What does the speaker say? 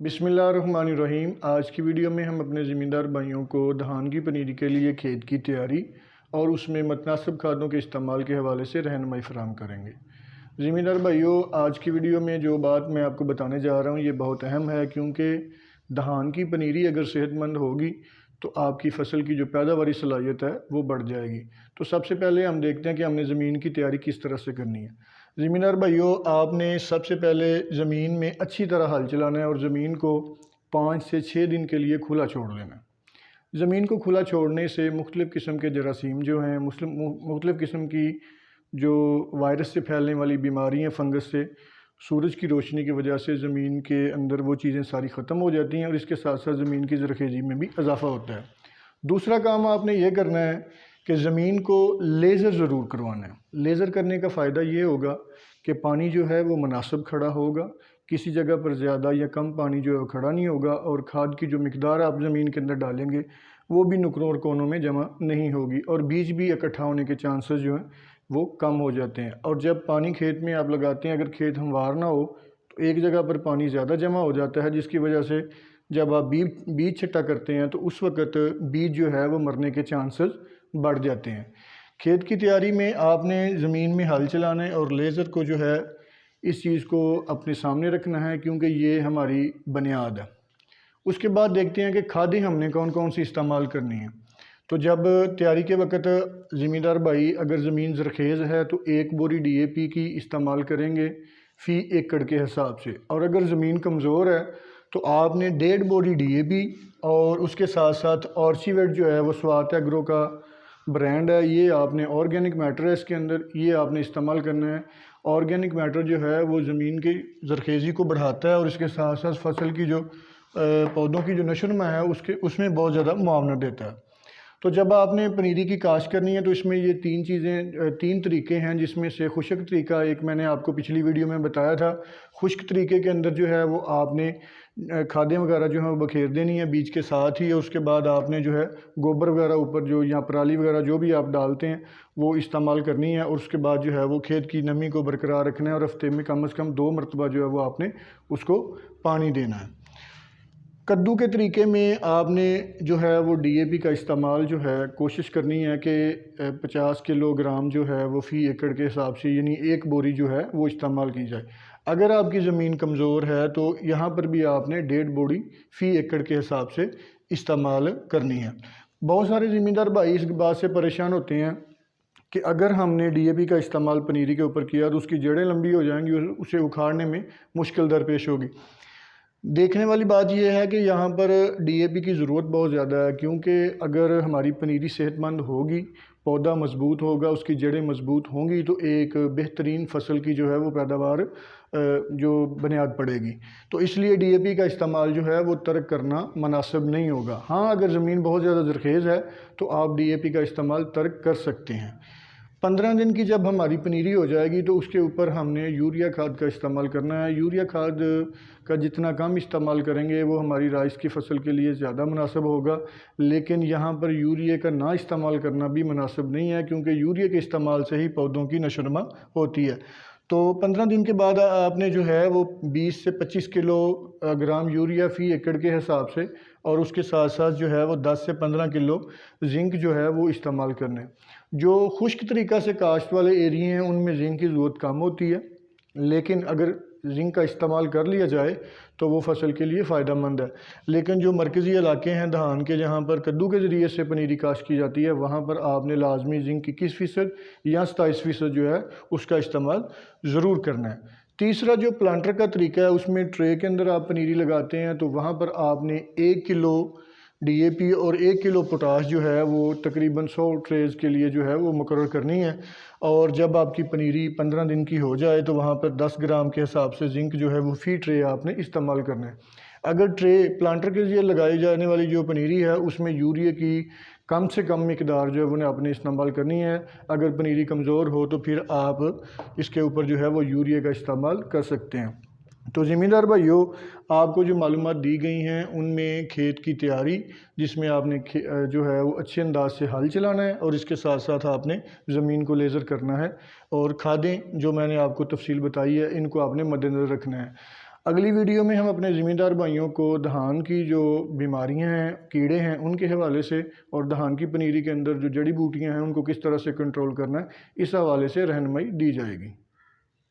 बिस्मिल्लाहिर्रहमानिर्रहीम। आज की वीडियो में हम अपने ज़मींदार भाइयों को धान की पनीरी के लिए खेत की तैयारी और उसमें मुतनासिब खादों के इस्तेमाल के हवाले से रहनुमाई फराहम करेंगे। ज़मींदार भाइयों, आज की वीडियो में जो बात मैं आपको बताने जा रहा हूँ ये बहुत अहम है, क्योंकि धान की पनीरी अगर सेहतमंद होगी तो आपकी फ़सल की जो पैदावारी सलाहियत है वो बढ़ जाएगी। तो सबसे पहले हम देखते हैं कि हमने ज़मीन की तैयारी किस तरह से करनी है। ज़मींदार भाइयों, आपने सबसे पहले ज़मीन में अच्छी तरह हल चलाना है और ज़मीन को 5 से 6 दिन के लिए खुला छोड़ देना है। ज़मीन को खुला छोड़ने से मुख्तलिफ़ किस्म के जरासीम जो हैं, मुख्तलिफ़ किस्म की जो वायरस से फैलने वाली बीमारियाँ फंगस से, सूरज की रोशनी की वजह से ज़मीन के अंदर वो चीज़ें सारी ख़त्म हो जाती हैं और इसके साथ साथ ज़मीन की ज़रख़ेज़ी में भी इजाफ़ा होता है। दूसरा काम आपने ये करना है कि ज़मीन को लेज़र ज़रूर करवाना है। लेज़र करने का फ़ायदा ये होगा कि पानी जो है वो मुनासिब खड़ा होगा, किसी जगह पर ज़्यादा या कम पानी जो है वो खड़ा नहीं होगा, और खाद की जो मिकदार आप ज़मीन के अंदर डालेंगे वो भी नुकरों और कोनों में जमा नहीं होगी, और बीज भी इकट्ठा होने के चांसेस जो हैं वो कम हो जाते हैं। और जब पानी खेत में आप लगाते हैं, अगर खेत हमवार ना हो तो एक जगह पर पानी ज़्यादा जमा हो जाता है, जिसकी वजह से जब आप बीज छट्टा करते हैं तो उस वक़्त बीज जो है वो मरने के चांसेस बढ़ जाते हैं। खेत की तैयारी में आपने ज़मीन में हल चलाना है और लेज़र को जो है इस चीज़ को अपने सामने रखना है, क्योंकि ये हमारी बुनियाद है। उसके बाद देखते हैं कि खादें हमने कौन कौन सी इस्तेमाल करनी है। तो जब तैयारी के वक़्त ज़मींदार भाई अगर ज़मीन ज़रख़ेज़ है तो 1 बोरी DAP की इस्तेमाल करेंगे फ़ी एकड़ के हिसाब से, और अगर ज़मीन कमज़ोर है तो आपने 1.5 बोरी DAP और उसके साथ साथ ऑर्चिवेट जो है वो स्वात एग्रो का ब्रांड है, ये आपने ऑर्गेनिक मैटर है इसके अंदर, ये आपने इस्तेमाल करना है। ऑर्गेनिक मैटर जो है वो ज़मीन की ज़रख़ेज़ी को बढ़ाता है और इसके साथ साथ फसल की जो पौधों की जो नशोनुमा है उसमें बहुत ज़्यादा मुआवना देता है। तो जब आपने पनीरी की काश्त करनी है तो इसमें ये 3 तरीके हैं, जिसमें से खुश्क तरीका एक मैंने आपको पिछली वीडियो में बताया था। खुश्क तरीके के अंदर जो है वो आपने खादें वगैरह जो है वो बखेर देनी है बीज के साथ ही, और उसके बाद आपने जो है गोबर वगैरह ऊपर जो या पराली वगैरह जो भी आप डालते हैं वो इस्तेमाल करनी है, और उसके बाद जो है वो खेत की नमी को बरकरार रखना है, और हफ्ते में कम से कम 2 मरतबा जो है वो आपने उसको पानी देना है। कद्दू के तरीके में आपने जो है वो DAP का इस्तेमाल जो है कोशिश करनी है कि 50 किलोग्राम जो है वो फ़ी एकड़ के हिसाब से, यानी 1 बोरी जो है वो इस्तेमाल की जाए। अगर आपकी ज़मीन कमज़ोर है तो यहाँ पर भी आपने 1.5 बोरी फ़ी एकड़ के हिसाब से इस्तेमाल करनी है। बहुत सारे ज़मींदार भाई इस बात से परेशान होते हैं कि अगर हमने DAP का इस्तेमाल पनीरी के ऊपर किया तो उसकी जड़ें लंबी हो जाएंगी और उसे उखाड़ने में मुश्किल दरपेश होगी। देखने वाली बात यह है कि यहाँ पर DAP की ज़रूरत बहुत ज़्यादा है, क्योंकि अगर हमारी पनीरी सेहतमंद होगी, पौधा मज़बूत होगा, उसकी जड़ें मज़बूत होंगी तो एक बेहतरीन फसल की जो है वो पैदावार जो बुनियाद पड़ेगी। तो इसलिए DAP का इस्तेमाल जो है वो तर्क करना मुनासिब नहीं होगा। हाँ, अगर ज़मीन बहुत ज़्यादा ज़रख़ेज़ है तो आप DAP का इस्तेमाल तर्क कर सकते हैं। 15 दिन की जब हमारी पनीरी हो जाएगी तो उसके ऊपर हमने यूरिया खाद का इस्तेमाल करना है। यूरिया खाद का जितना कम इस्तेमाल करेंगे वो हमारी राइस की फ़सल के लिए ज़्यादा मुनासिब होगा, लेकिन यहाँ पर यूरिया का ना इस्तेमाल करना भी मुनासिब नहीं है, क्योंकि यूरिया के इस्तेमाल से ही पौधों की नशोनुमा होती है। तो 15 दिन के बाद आपने जो है वो 20 से 25 किलोग्राम यूरिया फ़ी एकड़ के हिसाब से, और उसके साथ साथ जो है वो 10 से 15 किलो जिंक जो है वो इस्तेमाल करना है। जो खुश्क तरीक़ा से काश्त वाले एरिए हैं उनमें जिंक की ज़रूरत कम होती है, लेकिन अगर जिंक का इस्तेमाल कर लिया जाए तो वो फसल के लिए फ़ायदा मंद है। लेकिन जो मरकज़ी इलाके हैं धान के, जहाँ पर कद्दू के ज़रिए से पनीरी काश्त की जाती है, वहाँ पर आपने लाजमी जिंक 21% या 27% जो है उसका इस्तेमाल ज़रूर करना है। तीसरा जो प्लांटर का तरीका है, उसमें ट्रे के अंदर आप पनीरी लगाते हैं तो वहाँ पर आपने 1 किलो DAP और 1 किलो पोटाश जो है वो तकरीबन 100 ट्रेज़ के लिए जो है वो मुकर्रर करनी है। और जब आपकी पनीरी 15 दिन की हो जाए तो वहाँ पर 10 ग्राम के हिसाब से जिंक जो है वो फ़ी ट्रे आपने इस्तेमाल करना है। अगर ट्रे प्लांटर के ज़रिए लगाई जाने वाली जो पनीरी है उसमें यूरिया की कम से कम मिकदार जो है वो आपने इस्तेमाल करनी है। अगर पनीरी कमज़ोर हो तो फिर आप इसके ऊपर जो है वो यूरिया का इस्तेमाल कर सकते हैं। तो ज़मींदार भाइयों, आपको जो मालूमात दी गई हैं उनमें खेत की तैयारी, जिसमें आपने जो है वो अच्छे अंदाज से हल चलाना है, और इसके साथ साथ आपने ज़मीन को लेज़र करना है, और खादें जो मैंने आपको तफसील बताई है इनको आपने मद्देनज़र रखना है। अगली वीडियो में हम अपने ज़मींदार भाइयों को धान की जो बीमारियां हैं, कीड़े हैं, उनके हवाले से और धान की पनीरी के अंदर जो जड़ी बूटियां हैं उनको किस तरह से कंट्रोल करना है, इस हवाले से रहनुमाई दी जाएगी।